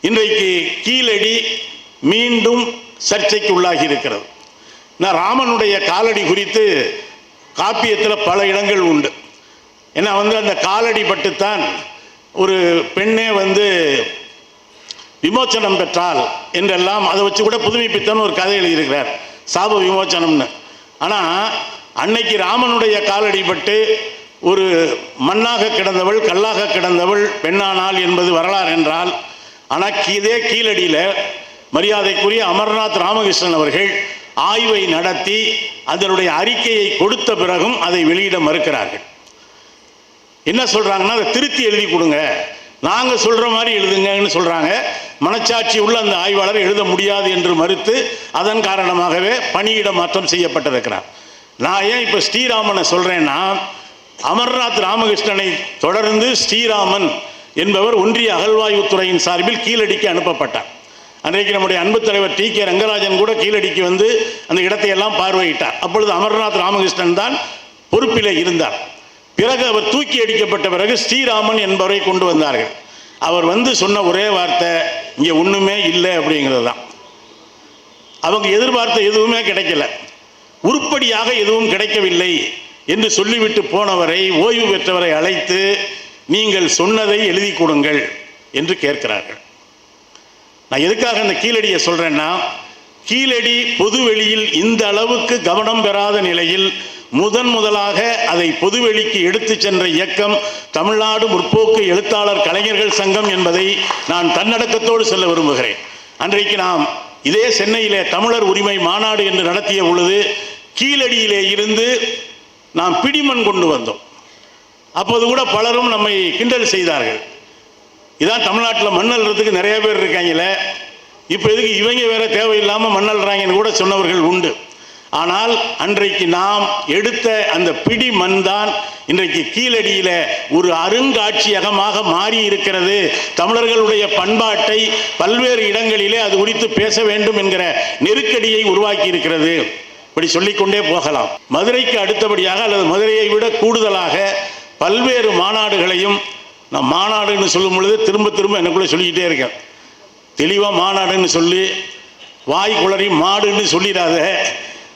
இன்றைக்கு கீழடி மீண்டும் சர்ச்சைக்கு உள்ளாகி இருக்கிறது. ராமனுடைய காலடி குறித்து காப்பியத்தில் பல இடங்கள் உண்டு. ஏன்னா அந்த காலடி பட்டுத்தான் ஒரு பெண்ணே விமோச்சனம் பெற்றால் என்றெல்லாம் அதை வச்சு கூட புதுமைப்பித்தன் ஒரு கதை எழுதியிருக்கிறார், சாப விமோச்சனம்னு. ஆனால் அன்னைக்கு ராமனுடைய காலடி பட்டு ஒரு மண்ணாக கிடந்தவள் கல்லாக கிடந்தவள் பெண்ணானாள் என்பது வரலாறு என்றால், ஆனால் இதே கீழடியில் மரியாதைக்குரிய அமர்நாத் ராமகிருஷ்ணன் அவர்கள் ஆய்வை நடத்தி அதனுடைய அறிக்கையை கொடுத்த பிறகும் அதை வெளியிட மறுக்கிறார்கள். என்ன சொல்கிறாங்கன்னா, அதை திருத்தி எழுதி கொடுங்க, நாங்கள் சொல்கிற மாதிரி எழுதுங்கன்னு சொல்கிறாங்க. மனச்சாட்சி உள்ள அந்த ஆய்வாளர் எழுத முடியாது என்று மறுத்து அதன் காரணமாகவே பணியிட மாற்றம் செய்யப்பட்டிருக்கிறார். நான் ஏன் இப்போ ஸ்ரீராமனை சொல்கிறேன்னா, அமர்நாத் ராமகிருஷ்ணனை தொடர்ந்து ஸ்ரீராமன் என்பவர் ஒன்றிய அகழ்வாய்வுத்துறையின் சார்பில் கீழடிக்கு அனுப்பப்பட்டார். அன்றைக்கு நம்முடைய அன்பு தலைவர் டி.கே. ரங்கராஜன் கூட கீழடிக்கு அந்த இடத்தையெல்லாம் பார்வையிட்டார். அப்பொழுது அமர்நாத் ராமகிருஷ்ணன் தான் பொறுப்பில் இருந்தார். பிறகு அவர் தூக்கி அடிக்கப்பட்ட பிறகு ஸ்ரீராமன் என்பவரை கொண்டு வந்தார்கள். அவர் சொன்ன ஒரே வார்த்தை, இங்கே ஒன்றுமே இல்லை அப்படிங்கிறது தான். அவங்க எதிர்பார்த்த எதுவுமே கிடைக்கல, உருப்படியாக எதுவும் கிடைக்கவில்லை என்று சொல்லிவிட்டு போனவரை, ஓய்வு பெற்றவரை அழைத்து நீங்கள் சொன்னதை எழுதி கொடுங்கள் என்று கேட்கிறார்கள். நான் எதுக்காக அந்த கீழடியை சொல்கிறேன்னா, கீழடி பொதுவெளியில் இந்த அளவுக்கு கவனம் பெறாத நிலையில் முதலாக அதை பொதுவெளிக்கு எடுத்து சென்ற இயக்கம் தமிழ்நாடு முற்போக்கு எழுத்தாளர் கலைஞர்கள் சங்கம் என்பதை நான் தன்னடக்கத்தோடு சொல்ல விரும்புகிறேன். அன்றைக்கு நாம் இதே சென்னையிலே தமிழர் உரிமை மாநாடு என்று நடத்திய பொழுது கீழடியிலே இருந்து நாம் பிடிமண் கொண்டு வந்தோம். அப்போது கூட பலரும் நம்மை கிண்டல் செய்தார்கள். இதான் தமிழ்நாட்டில் மண்ணல்றதுக்கு நிறைய பேர் இருக்காங்களே, இப்போ எதுக்கு இவங்க வேற தேவையில்லாமல் மண்ணல்றாங்கன்னு கூட சொன்னவர்கள் உண்டு. ஆனால் அன்றைக்கு நாம் எடுத்த அந்த பிடி மண் தான் இன்றைக்கு கீழடியில ஒரு அருங்காட்சியகமாக மாறி இருக்கிறது. தமிழர்களுடைய பண்பாட்டை பல்வேறு இடங்களிலே அது குறித்து பேச வேண்டும் என்கிற நெருக்கடியை உருவாக்கி இருக்கிறது. இப்படி சொல்லிக்கொண்டே போகலாம். மதுரைக்கு அடுத்தபடியாக அல்லது மதுரையை விட கூடுதலாக பல்வேறு மாநாடுகளையும், நான் மாநாடுன்னு சொல்லும் பொழுது திரும்ப எனக்குள்ளே சொல்லிக்கிட்டே இருக்கேன், தெளிவாக மாநாடுன்னு சொல்லி வாய் குளறி மாடுன்னு சொல்லிடாத.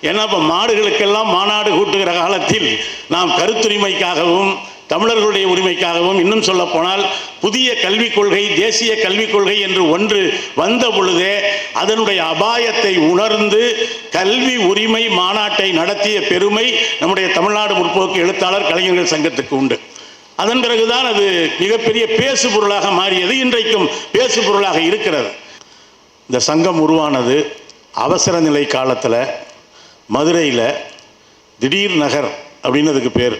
ஏன்னா இப்போ மாடுகளுக்கெல்லாம் மாநாடு கூட்டுகிற காலத்தில் நாம் கருத்துரிமைக்காகவும் தமிழர்களுடைய உரிமைக்காகவும், இன்னும் சொல்ல போனால் புதிய கல்விக் கொள்கை, தேசிய கல்விக் கொள்கை என்று ஒன்று வந்த பொழுதே அதனுடைய அபாயத்தை உணர்ந்து கல்வி உரிமை மாநாட்டை நடத்திய பெருமை நம்முடைய தமிழ்நாடு முற்போக்கு எழுத்தாளர் கலைஞர்கள் சங்கத்துக்கு உண்டு. அதன் பிறகுதான் அது மிகப்பெரிய பேசு பொருளாக மாறியது, இன்றைக்கும் பேசு பொருளாக இருக்கிறது. இந்த சங்கம் உருவானது அவசர நிலை காலத்தில் மதுரையில் திடீர் நகர் அப்படின்னு அதுக்கு பேர்.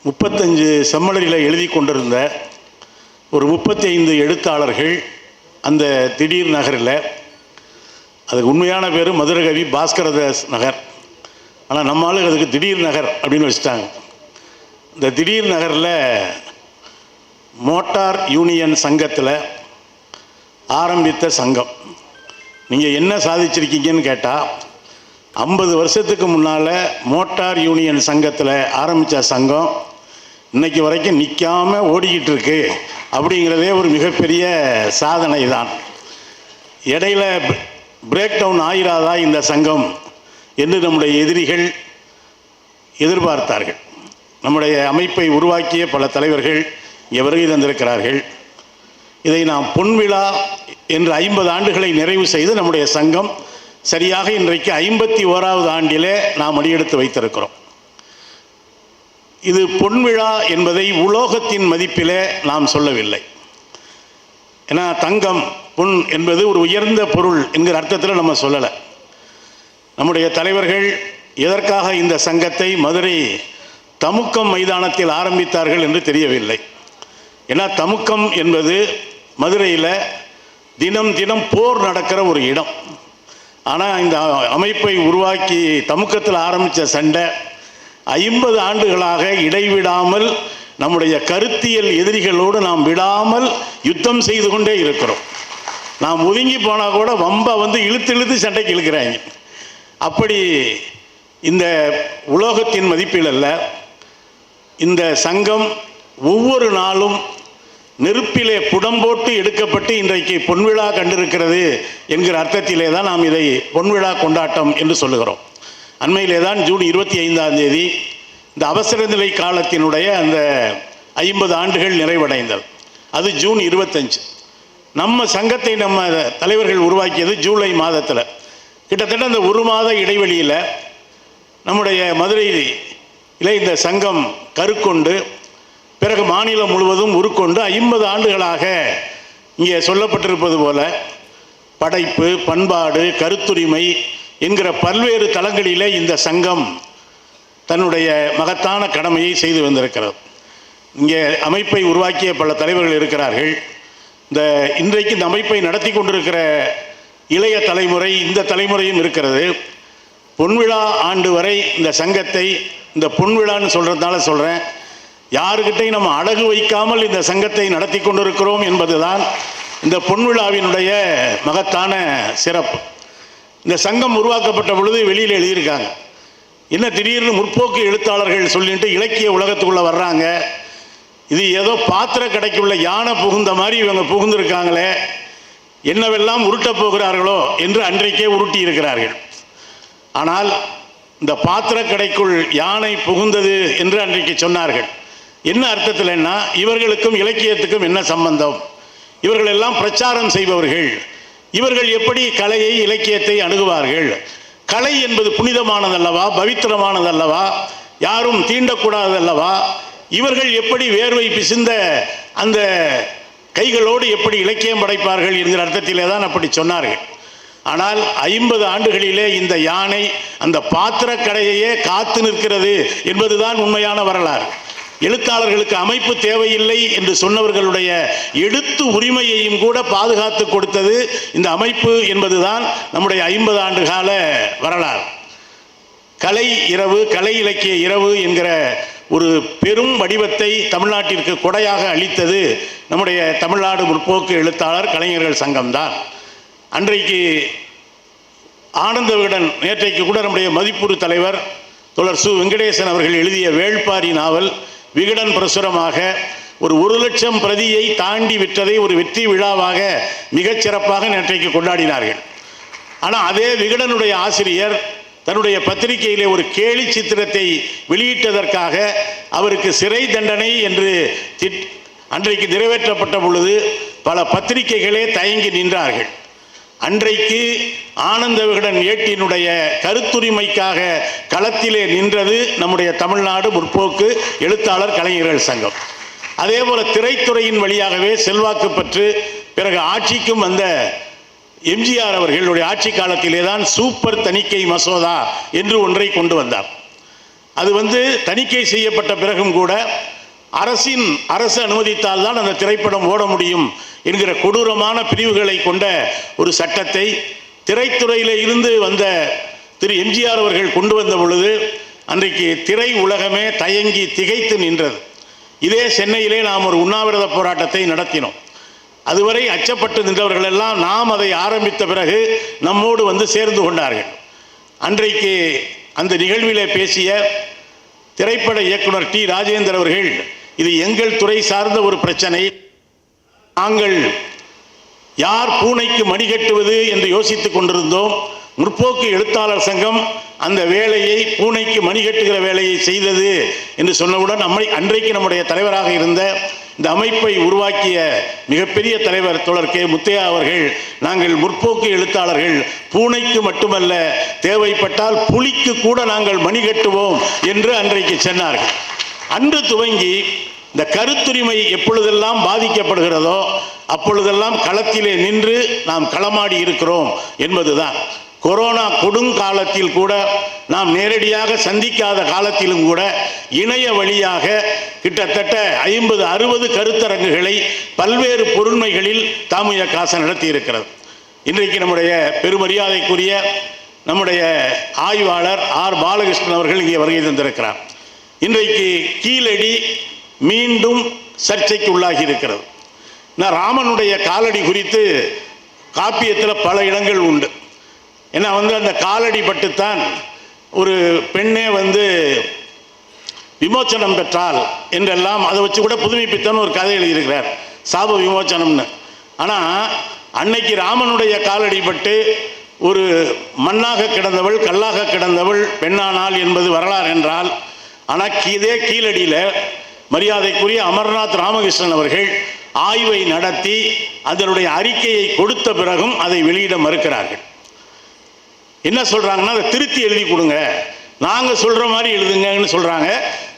35 செம்மலரில் எழுதி கொண்டிருந்த ஒரு 35 எழுத்தாளர்கள் அந்த திடீர் நகரில், அதுக்கு உண்மையான பேர் மதுரகவி பாஸ்கரதாஸ் நகர், ஆனால் நம்மளுக்கு அதுக்கு திடீர் நகர் அப்படின்னு வச்சுட்டாங்க. இந்த திடீர் நகரில் மோட்டார் யூனியன் சங்கத்தில் ஆரம்பித்த சங்கம். நீங்கள் என்ன சாதிச்சிருக்கீங்கன்னு கேட்டால், 50 வருஷத்துக்கு முன்னால் மோட்டார் யூனியன் சங்கத்தில் ஆரம்பித்த சங்கம் இன்னைக்கு வரைக்கும் நிற்காமல் ஓடிக்கிட்டு இருக்கு அப்படிங்கிறதே ஒரு மிகப்பெரிய சாதனை தான். இடையில பிரேக் டவுன் ஆயிராதா இந்த சங்கம் என்று நம்முடைய எதிரிகள் எதிர்பார்த்தார்கள். நம்முடைய அமைப்பை உருவாக்கிய பல தலைவர்கள் இங்கே வருகை தந்திருக்கிறார்கள். இதை நாம் பொன்விழா என்று 50 ஆண்டுகளை நிறைவு செய்து நம்முடைய சங்கம் சரியாக இன்றைக்கு 51வது ஆண்டிலே நாம் அடியெடுத்து வைத்திருக்கிறோம். இது பொன்விழா என்பதை உலோகத்தின் மதிப்பிலே நாம் சொல்லவில்லை. ஏன்னா தங்கம் பொன் என்பது ஒரு உயர்ந்த பொருள் என்கிற அர்த்தத்தில் நம்ம சொல்லலை. நம்முடைய தலைவர்கள் எதற்காக இந்த சங்கத்தை மதுரை தமுக்கம் மைதானத்தில் ஆரம்பித்தார்கள் என்று தெரியவில்லை. ஏன்னா தமுக்கம் என்பது மதுரையில் தினம் தினம் போர் நடக்கிற ஒரு இடம். ஆனால் இந்த அமைப்பை உருவாக்கி தமுக்கத்தில் ஆரம்பித்த சண்டை 50 ஆண்டுகளாக இடைவிடாமல் நம்முடைய கருத்தியல் எதிரிகளோடு நாம் விடாமல் யுத்தம் செய்து கொண்டே இருக்கிறோம். நாம் ஒதுங்கி போனால் கூட வம்பை இழுத்து இழுத்து சண்டைக்கு இழுக்கிறாங்க. அப்படி இந்த உலோகத்தின் மதிப்பில் அல்ல, இந்த சங்கம் ஒவ்வொரு நாளும் நெருப்பிலே புடம் போட்டு எடுக்கப்பட்டு இன்றைக்கு பொன்விழா கண்டிருக்கிறது என்கிற அர்த்தத்திலே தான் நாம் இதை பொன்விழா கொண்டாட்டம் என்று சொல்லுகிறோம். அண்மையிலே தான் ஜூன் 25ஆம் தேதி இந்த அவசர நிலை காலத்தினுடைய அந்த 50 ஆண்டுகள் நிறைவடைந்தது. அது ஜூன் 25. நம்ம சங்கத்தை நம்ம தலைவர்கள் உருவாக்கியது ஜூலை மாதத்தில். கிட்டத்தட்ட அந்த ஒரு மாத இடைவெளியில் நம்முடைய மதுரையிலே இந்த சங்கம் கருக்கொண்டு பிறகு மாநிலம் முழுவதும் உருக்கொண்டு 50 ஆண்டுகளாக இங்கே சொல்லப்பட்டிருப்பது போல படைப்பு, பண்பாடு, கருத்துரிமை என்கிற பல்வேறு தளங்களிலே இந்த சங்கம் தன்னுடைய மகத்தான கடமையை செய்து வந்திருக்கிறது. இங்கே அமைப்பை உருவாக்கிய பல தலைவர்கள் இருக்கிறார்கள். இன்றைக்கு இந்த அமைப்பை நடத்தி கொண்டிருக்கிற இளைய தலைமுறை, இந்த தலைமுறையும் இருக்கிறது. பொன்விழா ஆண்டு வரை இந்த சங்கத்தை, இந்த பொன்விழான்னு சொல்கிறதுனால சொல்கிறேன், யாருக்கிட்டையும் நம்ம அடகு வைக்காமல் இந்த சங்கத்தை நடத்தி கொண்டிருக்கிறோம் என்பதுதான் இந்த பொன்விழாவினுடைய மகத்தான சிறப்பு. இந்த சங்கம் உருவாக்கப்பட்ட பொழுது வெளியில் எழுதியிருக்காங்க, என்ன திடீர்னு முற்போக்கு எழுத்தாளர்கள் சொல்லிட்டு இலக்கிய உலகத்துக்குள்ளே வர்றாங்க, இது ஏதோ பாத்திர கடைக்குள்ள யானை புகுந்த மாதிரி இவங்க புகுந்திருக்காங்களே, என்னவெல்லாம் உருட்டப் போகிறார்களோ என்று அன்றைக்கே உருட்டி இருக்கிறார்கள். ஆனால் இந்த பாத்திர கடைக்குள் யானை புகுந்தது என்று அன்றைக்கு சொன்னார்கள். என்ன அர்த்தத்தில்னா, இவர்களுக்கும் இலக்கியத்துக்கும் என்ன சம்பந்தம்? இவர்கள் எல்லாம் பிரச்சாரம் செய்பவர்கள், இவர்கள் எப்படி கலையை, இலக்கியத்தை அணுகுவார்கள்? கலை என்பது புனிதமானதல்லவா, பவித்திரமானதல்லவா, யாரும் தீண்டக்கூடாதல்லவா? இவர்கள் எப்படி வேர்வை பிசிந்த அந்த கைகளோடு எப்படி இலக்கியம் படைப்பார்கள் என்கிற அர்த்தத்திலே தான் அப்படி சொன்னார்கள். ஆனால் 50 ஆண்டுகளிலே இந்த யானை அந்த பாத்திர கடையையே காத்து நிற்கிறது என்பதுதான் உண்மையான வரலாறு. எழுத்தாளர்களுக்கு அமைப்பு தேவையில்லை என்று சொன்னவர்களுடைய எழுத்து உரிமையையும் கூட பாதுகாத்து கொடுத்தது இந்த அமைப்பு என்பதுதான் நம்முடைய 50 ஆண்டு கால வரலாறு. கலை இரவு, கலை இலக்கிய இரவு என்கிற ஒரு பெரும் வடிவத்தை தமிழ்நாட்டிற்கு கொடையாக அளித்தது நம்முடைய தமிழ்நாடு முற்போக்கு எழுத்தாளர் கலைஞர்கள் சங்கம்தான். அன்றைக்கு ஆனந்த விகடன், நேற்றைக்கு கூட நம்முடைய மதிப்புறு தலைவர் தோழர் சு வெங்கடேசன் அவர்கள் எழுதிய வேள்பாரி நாவல் விகடன் பிரசுரமாக ஒரு 1,00,000 பிரதியை தாண்டி விற்றதை ஒரு வெற்றி விழாவாக மிகச்சிறப்பாக நேற்றைக்கு கொண்டாடினார்கள். ஆனால் அதே விகடனுடைய ஆசிரியர் தன்னுடைய பத்திரிகையிலே ஒரு கேலி சித்திரத்தை வெளியிட்டதற்காக அவருக்கு சிறை தண்டனை என்று அன்றைக்கு நிறைவேற்றப்பட்ட பொழுது பல பத்திரிகைகளே தயங்கி நின்றார்கள். அன்றைக்கு ஆனந்த விகடன் ஏட்டினுடைய கருத்துரிமைக்காக களத்திலே நின்றது நம்முடைய தமிழ்நாடு முற்போக்கு எழுத்தாளர் கலைஞர்கள் சங்கம். அதே போல திரைத்துறையின் வழியாகவே செல்வாக்கு பெற்று பிறகு ஆட்சிக்கும் வந்த எம்ஜிஆர் அவர்களுடைய ஆட்சி காலத்திலே தான் சூப்பர் தணிக்கை மசோதா என்று ஒன்றை கொண்டு வந்தார். அது தணிக்கை செய்யப்பட்ட பிறகும் கூட அரசு அனுமதித்தால் தான் அந்த திரைப்படம் ஓட முடியும் என்கிற கொடூரமான பிரிவுகளை கொண்ட ஒரு சட்டத்தை திரைத்துறையிலே இருந்து வந்த திரு எம்ஜிஆர் அவர்கள் கொண்டு வந்த பொழுது அன்றைக்கு திரை உலகமே தயங்கி திகைத்து நின்றது. இதே சென்னையிலே நாம் ஒரு உண்ணாவிரத போராட்டத்தை நடத்தினோம். அதுவரை அச்சப்பட்டு நின்றவர்கள் எல்லாம் நாம் அதை ஆரம்பித்த பிறகு நம்மோடு சேர்ந்து கொண்டார்கள். அன்றைக்கு அந்த நிகழ்விலே பேசிய திரைப்பட இயக்குனர் டி ராஜேந்தர் அவர்கள், இது எங்கள் துறை சார்ந்த ஒரு பிரச்சனை, நாங்கள் யார் பூனைக்கு மணி கட்டுவது என்று யோசித்துக் கொண்டிருந்தோம். முற்போக்கு எழுத்தாளர் சங்கம் அந்த வேலையை, பூனைக்கு மணி கட்டுகிற வேலையை செய்தது என்று சொன்னவுடன் அன்றைக்கு நம்முடைய தலைவராக இருந்த இந்த அமைப்பை உருவாக்கிய மிகப்பெரிய தலைவர் தோழர் கே முத்தையா அவர்கள், நாங்கள் முற்போக்கு எழுத்தாளர்கள் பூனைக்கு மட்டுமல்ல, தேவைப்பட்டால் புலிக்கு கூட நாங்கள் மணி கட்டுவோம் என்று அன்றைக்கு சொன்னார்கள். அன்று துவங்கி இந்த கருத்துரிமை எப்பொழுதெல்லாம் பாதிக்கப்படுகிறதோ அப்பொழுதெல்லாம் களத்திலே நின்று நாம் களமாடி இருக்கிறோம் என்பதுதான். கொரோனா கொடுங்காலத்தில் கூட, நாம் நேரடியாக சந்திக்காத காலத்திலும் கூட இணைய வழியாக கிட்டத்தட்ட 50-60 கருத்தரங்குகளை பல்வேறு பொருண்மைகளில் தாமுய காச நடத்தி இருக்கிறது. இன்றைக்கு நம்முடைய பெருமரியாதைக்குரிய நம்முடைய ஆய்வாளர் ஆர் பாலகிருஷ்ணன் அவர்கள் இங்கே வருகை தந்திருக்கிறார். இன்றைக்கு கீழடி மீண்டும் சர்ச்சைக்கு உள்ளாகி இருக்கிறது. நான் ராமனுடைய காலடி குறித்து காப்பியத்தில் பல இடங்கள் உண்டு. ஏன்னா அந்த காலடி பட்டுத்தான் ஒரு பெண்ணே விமோச்சனம் பெற்றால் என்றெல்லாம் அதை வச்சு கூட புதுமைப்பித்தன் ஒரு கதை எழுதியிருக்கிறார். சாப விமோச்சனம்னு. ஆனால் அன்னைக்கு ராமனுடைய காலடிப்பட்டு ஒரு மண்ணாக கிடந்தவள் கல்லாக கிடந்தவள் பெண்ணானாள் என்பது வரலாறு என்றால், ஆனால் இதே கீழடியில் மரியாதைக்குரிய அமர்நாத் ராமகிருஷ்ணன் அவர்கள் ஆய்வை நடத்தி அதனுடைய அறிக்கையை கொடுத்த பிறகும் அதை வெளியிட மறுக்கிறார்கள். என்ன சொல்கிறாங்கன்னா, அதை திருத்தி எழுதி கொடுங்க, நாங்கள் சொல்கிற மாதிரி எழுதுங்கன்னு சொல்கிறாங்க.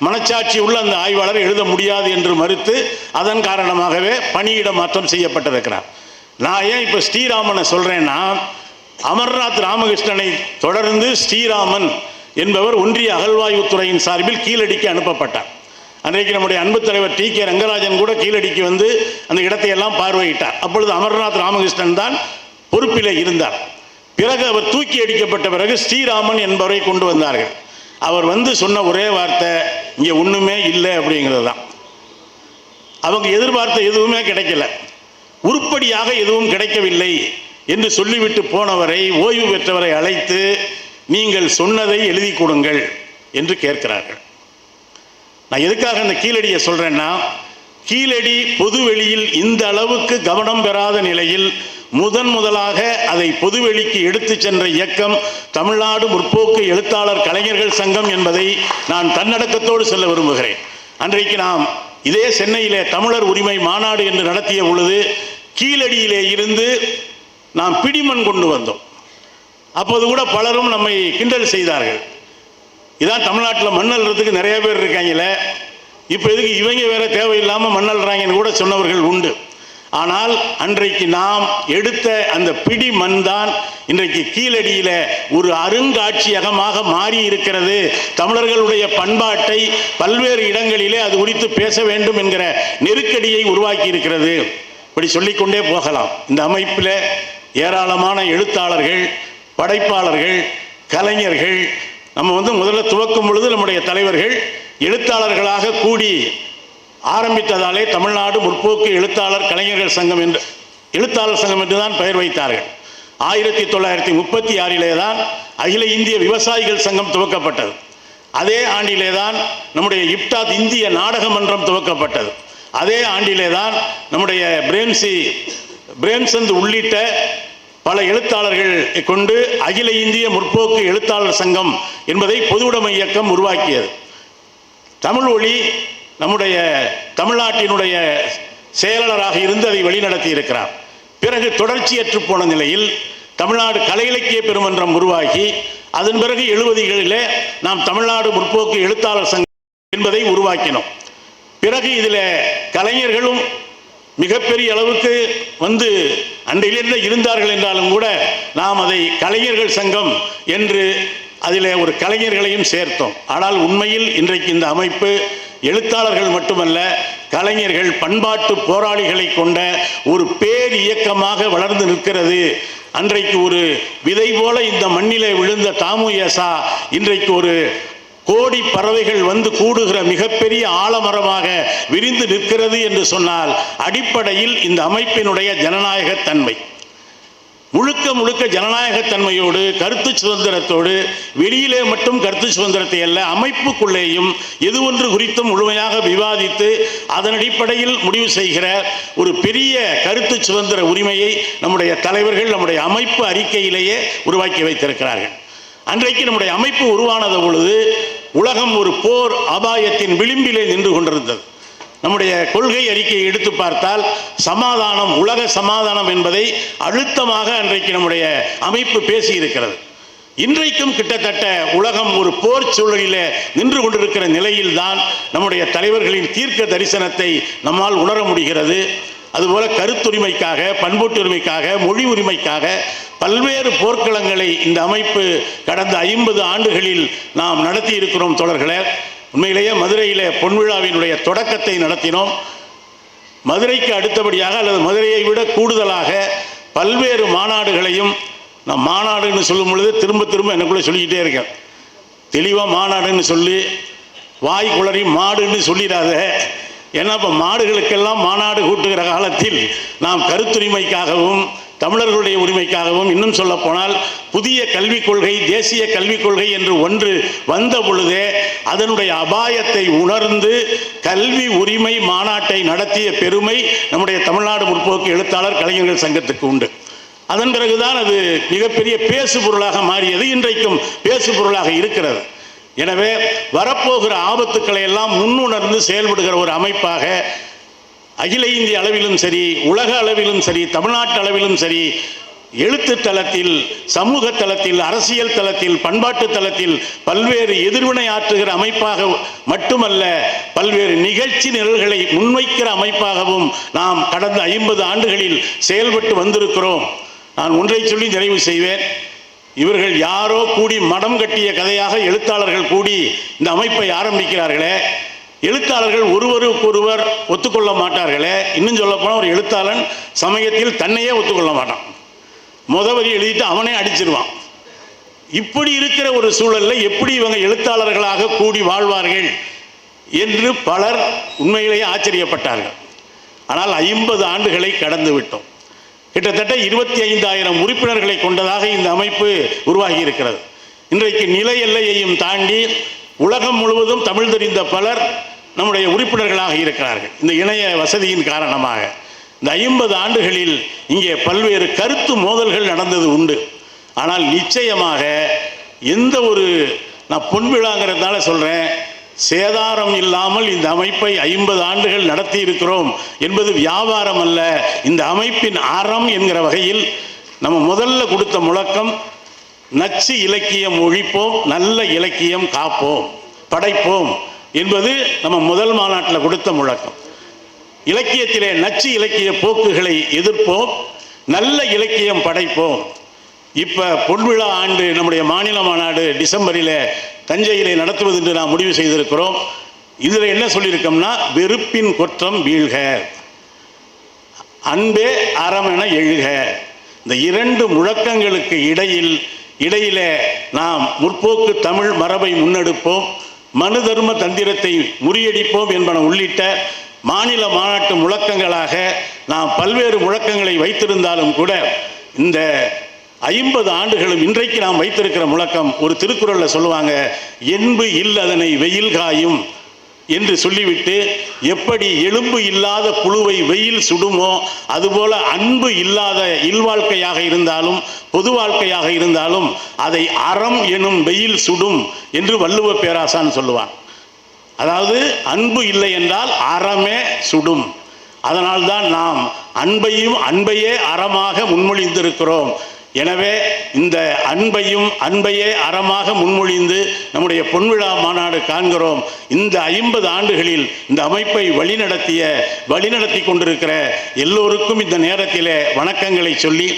மனச்சாட்சி உள்ள அந்த ஆய்வாளர் எழுத முடியாது என்று மறுத்து அதன் காரணமாகவே பணியிட மாற்றம் செய்யப்பட்டிருக்கிறார். நான் ஏன் இப்போ ஸ்ரீராமனை சொல்கிறேன்னா, அமர்நாத் ராமகிருஷ்ணனை தொடர்ந்து ஸ்ரீராமன் என்பவர் ஒன்றிய அகழ்வாய்வுத்துறையின் சார்பில் கீழடிக்கு அனுப்பப்பட்டார். அன்றைக்கு நம்முடைய அன்பு தலைவர் டி கே ரங்கராஜன் கூட கீழடிக்கு வந்து அந்த இடத்தை எல்லாம் பார்வையிட்டார். அப்பொழுது அமர்நாத் ராமகிருஷ்ணன் தான் பொறுப்பில் இருந்தார். பிறகு அவர் தூக்கி அடிக்கப்பட்ட பிறகு ஸ்ரீராமன் என்பவரை கொண்டு வந்தார்கள். அவர் வந்து சொன்ன ஒரே வார்த்தை, இங்கே ஒன்றுமே இல்லை அப்படிங்கிறது தான். அவங்க எதிர்பார்த்த எதுவுமே கிடைக்கல, உருப்படியாக எதுவும் கிடைக்கவில்லை என்று சொல்லிவிட்டு போனவரை, ஓய்வு பெற்றவரை அழைத்து நீங்கள் சொன்னதை எழுதி கொடுங்கள் என்று கேட்கிறார்கள். நான் எதுக்காக அந்த கீழடியை சொல்கிறேன்னா, கீழடி பொதுவெளியில் இந்த அளவுக்கு கவனம் பெறாத நிலையில் முதலாக அதை பொதுவெளிக்கு எடுத்து சென்ற இயக்கம் தமிழ்நாடு முற்போக்கு எழுத்தாளர் கலைஞர்கள் சங்கம் என்பதை நான் தன்னடக்கத்தோடு சொல்ல விரும்புகிறேன். அன்றைக்கு நாம் இதே சென்னையிலே தமிழர் உரிமை மாநாடு என்று நடத்திய பொழுது கீழடியிலே இருந்து நாம் பிடிமண் கொண்டு வந்தோம். அப்போது கூட பலரும் நம்மை கிண்டல் செய்தார்கள். இதான் தமிழ்நாட்டில் மண்ணல்றதுக்கு நிறைய பேர் இருக்காங்களே, இப்போ எதுக்கு இவங்க வேற தேவையில்லாமல் மண்ணல்றாங்கன்னு கூட சொன்னவர்கள் உண்டு. ஆனால் அன்றைக்கு நாம் எடுத்த அந்த பிடி மண் தான் இன்றைக்கு கீழடியில ஒரு அருங்காட்சியகமாக மாறி இருக்கிறது. தமிழர்களுடைய பண்பாட்டை பல்வேறு இடங்களிலே அது குறித்து பேச வேண்டும் என்கிற நெருக்கடியை உருவாக்கி இருக்கிறது. இப்படி சொல்லிக்கொண்டே போகலாம். இந்த அமைப்பில் ஏராளமான எழுத்தாளர்கள், படைப்பாளர்கள், கலைஞர்கள், நம்ம முதல்ல துவக்கும் பொழுது நம்முடைய தலைவர்கள் எழுத்தாளர்களாக கூடி ஆரம்பித்ததாலே தமிழ்நாடு முற்போக்கு எழுத்தாளர் கலைஞர்கள் சங்கம் என்று எழுத்தாளர் சங்கம் என்று தான் பெயர் வைத்தார்கள். 1936 தான் அகில இந்திய விவசாயிகள் சங்கம் துவக்கப்பட்டது. அதே ஆண்டிலே தான் நம்முடைய இப்டாத் இந்திய நாடக மன்றம் துவக்கப்பட்டது. அதே ஆண்டிலே தான் நம்முடைய பிரேம்சந்த் உள்ளிட்ட பல எழுத்தாளர்கள் கொண்டு அகில இந்திய முற்போக்கு எழுத்தாளர் சங்கம் என்பதை பொதுவுடைமை இயக்கம் உருவாக்கியது. தமிழ் ஒளி நம்முடைய தமிழ்நாட்டினுடைய செயலாளராக இருந்து அதை வழிநடத்தி இருக்கிறார். பிறகு தொடர்ச்சியற்று போன நிலையில் தமிழ்நாடு கலை இலக்கிய பெருமன்றம் உருவாகி அதன் பிறகு 70களிலே நாம் தமிழ்நாடு முற்போக்கு எழுத்தாளர் சங்கம் என்பதை உருவாக்கினோம். பிறகு இதில் கலைஞர்களும் மிகப்பெரிய அளவுக்கு அன்றையிலிருந்து இருந்தார்கள் என்றாலும் கூட நாம் அதை கலைஞர்கள் சங்கம் என்று அதில் ஒரு கலைஞர்களையும் சேர்த்தோம். ஆனால் உண்மையில் இன்றைக்கு இந்த அமைப்பு எழுத்தாளர்கள் மட்டுமல்ல, கலைஞர்கள், பண்பாட்டு போராளிகளை கொண்ட ஒரு பேர் இயக்கமாக வளர்ந்து நிற்கிறது. அன்றைக்கு ஒரு விதை போல இந்த மண்ணிலே விழுந்த தாமுயசா இன்றைக்கு ஒரு கோடி பறவைகள் கூடுகிற மிகப்பெரிய ஆலமரமாக விரிந்து நிற்கிறது என்று சொன்னால் அடிப்படையில் இந்த அமைப்பினுடைய ஜனநாயகத்தன்மை, முழுக்க ஜனநாயகத்தன்மையோடு, கருத்து சுதந்திரத்தோடு, வெளியிலே மட்டும் கருத்து சுதந்திரத்தை அல்ல, அமைப்புக்குள்ளேயும் எது ஒன்று குறித்தும் முழுமையாக விவாதித்து அதன் அடிப்படையில் முடிவு செய்கிற ஒரு பெரிய கருத்து சுதந்திர உரிமையை நம்முடைய தலைவர்கள் நம்முடைய அமைப்பு அறிக்கையிலேயே உருவாக்கி வைத்திருக்கிறார்கள். அன்றைக்கு நம்முடைய அமைப்பு உருவானது பொழுது உலகம் ஒரு போர் அபாயத்தின் விளிம்பிலே நின்று கொண்டிருந்தது. நம்முடைய கொள்கை அறிக்கையை எடுத்து பார்த்தால் சமாதானம், உலக சமாதானம் என்பதை அழுத்தமாக அன்றைக்கு நம்முடைய அமைப்பு பேசியிருக்கிறது. இன்றைக்கும் கிட்டத்தட்ட உலகம் ஒரு போர் சூழலிலே நின்று கொண்டிருக்கிற நிலையில்தான் நம்முடைய தலைவர்களின் தீர்க்க தரிசனத்தை நம்மால் உணர முடிகிறது. அதுபோல கருத்துரிமைக்காக, பண்புட்டுரிமைக்காக, மொழி உரிமைக்காக பல்வேறு போர்க்களங்களை இந்த அமைப்பு கடந்த 50 ஆண்டுகளில் நாம் நடத்தி இருக்கிறோம். தோழர்களே, உண்மையிலேயே மதுரையிலே பொன்விழாவினுடைய தொடக்கத்தை நடத்தினோம். மதுரைக்கு அடுத்தபடியாக அல்லது மதுரையை விட கூடுதலாக பல்வேறு மாநாடுகளையும், நான் மாநாடுன்னு சொல்லும் பொழுது திரும்ப எனக்குள்ளே சொல்லிக்கிட்டே இருக்கேன். தெளிவாக மாநாடுன்னு சொல்லி வாய் குளறி மாடுன்னு சொல்லிடாத. ஏன்னா இப்போ மாடுகளுக்கெல்லாம் மாநாடு கூட்டுகிற காலத்தில் நாம் கருத்துரிமைக்காகவும் தமிழர்களுடைய உரிமைக்காகவும், இன்னும் சொல்ல போனால் புதிய கல்விக் கொள்கை, தேசிய கல்விக் கொள்கை என்று ஒன்று வந்த பொழுதே அதனுடைய அபாயத்தை உணர்ந்து கல்வி உரிமை மாநாட்டை நடத்திய பெருமை நம்முடைய தமிழ்நாடு முற்போக்கு எழுத்தாளர் கலைஞர்கள் சங்கத்துக்கு உண்டு. அதன் பிறகுதான் அது மிகப்பெரிய பேசு பொருளாக மாறியது, இன்றைக்கும் பேசு பொருளாக இருக்கிறது. எனவே வரப்போகிற ஆபத்துக்களை எல்லாம் முன்னுணர்ந்து செயல்படுகிற ஒரு அமைப்பாக அகில இந்திய அளவிலும் சரி, உலக அளவிலும் சரி, தமிழ்நாட்டு அளவிலும் சரி, எழுத்து தளத்தில், சமூக தளத்தில், அரசியல் தளத்தில், பண்பாட்டு தளத்தில் பல்வேறு எதிர்வினை ஆற்றுகிற அமைப்பாக மட்டுமல்ல, பல்வேறு நிகழ்ச்சி நிரல்களை முன்வைக்கிற அமைப்பாகவும் நாம் கடந்த 50 ஆண்டுகளில் செயல்பட்டு வந்திருக்கிறோம். நான் ஒன்றை சொல்லி நிறைவு செய்வேன். இவர்கள் யாரோ கூடி மடம் கட்டிய கதையாக எழுத்தாளர்கள் கூடி இந்த அமைப்பை ஆரம்பிக்கிறார்களே, எழுத்தாளர்கள் ஒருவருக்கொருவர் ஒத்துக்கொள்ள மாட்டார்களே. இன்னும் சொல்ல போனால் ஒரு எழுத்தாளன் சமயத்தில் தன்னையே ஒத்துக்கொள்ள மாட்டான், வரி எழுதிட்டு அவனே அடிச்சிருவான். இப்படி இருக்கிற ஒரு சூழலில் எப்படி இவங்க எழுத்தாளர்களாக கூடி வாழ்வார்கள் என்று பலர் உண்மையிலேயே ஆச்சரியப்பட்டார்கள். ஆனால் 50 ஆண்டுகளை கடந்து விட்டோம். கிட்டத்தட்ட 25,000 உறுப்பினர்களை கொண்டதாக இந்த அமைப்பு உருவாகி இருக்கிறது. இன்றைக்கு நில எல்லையையும் தாண்டி உலகம் முழுவதும் தமிழ் தெரிந்த பலர் நம்முடைய உறுப்பினர்களாக இருக்கிறார்கள். இந்த இணைய வசதியின் காரணமாக இந்த 50 ஆண்டுகளில் இங்கே பல்வேறு கருத்து மோதல்கள் நடந்தது உண்டு. ஆனால் நிச்சயமாக எந்த ஒரு, நான் பொன்விழாங்கிறதுனால சொல்கிறேன், சேதாரம் இல்லாமல் இந்த அமைப்பை 50 ஆண்டுகள் நடத்தி இருக்கிறோம் என்பது வியாபாரம் அல்ல. இந்த அமைப்பின் அறம் என்கிற வகையில் நம்ம முதல்ல கொடுத்த முழக்கம், நச்சு இலக்கியம் ஒழிப்போம், நல்ல இலக்கியம் காப்போம், படைப்போம் என்பது நம்ம முதல் மாநாட்டில் கொடுத்த முழக்கம். இலக்கியத்திலே நச்சு இலக்கிய போக்குகளை எதிர்ப்போம், நல்ல இலக்கியம் படைப்போம். இப்போ பொன்விழா ஆண்டு நம்முடைய மாநில மாநாடு டிசம்பரில் தஞ்சையிலே நடத்துவது என்று நாம் முடிவு செய்திருக்கிறோம். இதில் என்ன சொல்லியிருக்கோம்னா, வெறுப்பின் குற்றம் வீழ்க, அன்பே அறமென எழுக. இந்த 2 முழக்கங்களுக்கு இடையிலே நாம் முற்போக்கு தமிழ் மரபை முன்னெடுப்போம், மனு தர்ம தந்திரத்தை முறியடிப்போம் என்பன உள்ளிட்ட மாநில மாநாட்டு முழக்கங்களாக நாம் பல்வேறு முழக்கங்களை வைத்திருந்தாலும் கூட இந்த 50 ஆண்டுகளும் இன்றைக்கு நாம் வைத்திருக்கிற முழக்கம், ஒரு திருக்குறளில் சொல்லுவாங்க, என்பு இல்லதனை வெயில் காயும் என்று சொல்லிவிட்டு, எப்படி எலும்பு இல்லாத புழுவை வெயில் சுடுமோ அதுபோல அன்பு இல்லாத இல்வாழ்க்கையாக இருந்தாலும் பொது வாழ்க்கையாக இருந்தாலும் அதை அறம் எனும் வெயில் சுடும் என்று வள்ளுவ பேராசான் சொல்லுவான். அதாவது அன்பு இல்லை என்றால் அறமே சுடும். அதனால்தான் நாம் அன்பையே அறமாக முன்மொழிந்திருக்கிறோம். எனவே இந்த அன்பையே அறமாக முன்மொழிந்து நம்முடைய பொன்விழா மாநாடு காண்கிறோம். இந்த 50 ஆண்டுகளில் இந்த அமைப்பை வழிநடத்தி கொண்டிருக்கிற எல்லோருக்கும் இந்த நேரத்தில் வணக்கங்களை சொல்லி,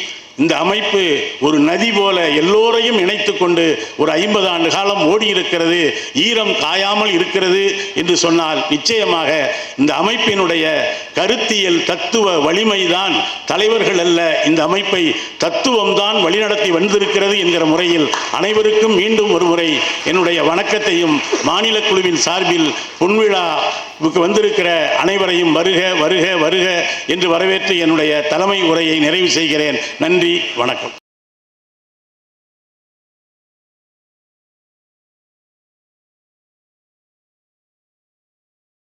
இந்த அமைப்பு ஒரு நதி போல எல்லோரையும் இணைத்து கொண்டு ஒரு 50 ஆண்டு காலம் ஓடி இருக்கிறது, ஈரம் காயாமல் இருக்கிறது என்று சொன்னால் நிச்சயமாக இந்த அமைப்பினுடைய கருத்தியல் தத்துவ வலிமைதான், தலைவர்கள் அல்ல, இந்த அமைப்பை தத்துவம்தான் வழிநடத்தி வந்திருக்கிறது என்கிற முறையில் அனைவருக்கும் மீண்டும் ஒரு முறை என்னுடைய வணக்கத்தையும் மாநில குழுவின் சார்பில் பொன்விழாவுக்கு வந்திருக்கிற அனைவரையும் வருக வருக வருக என்று வரவேற்று என்னுடைய தலைமை உரையை நிறைவு செய்கிறேன். நன்றி, வணக்கம்.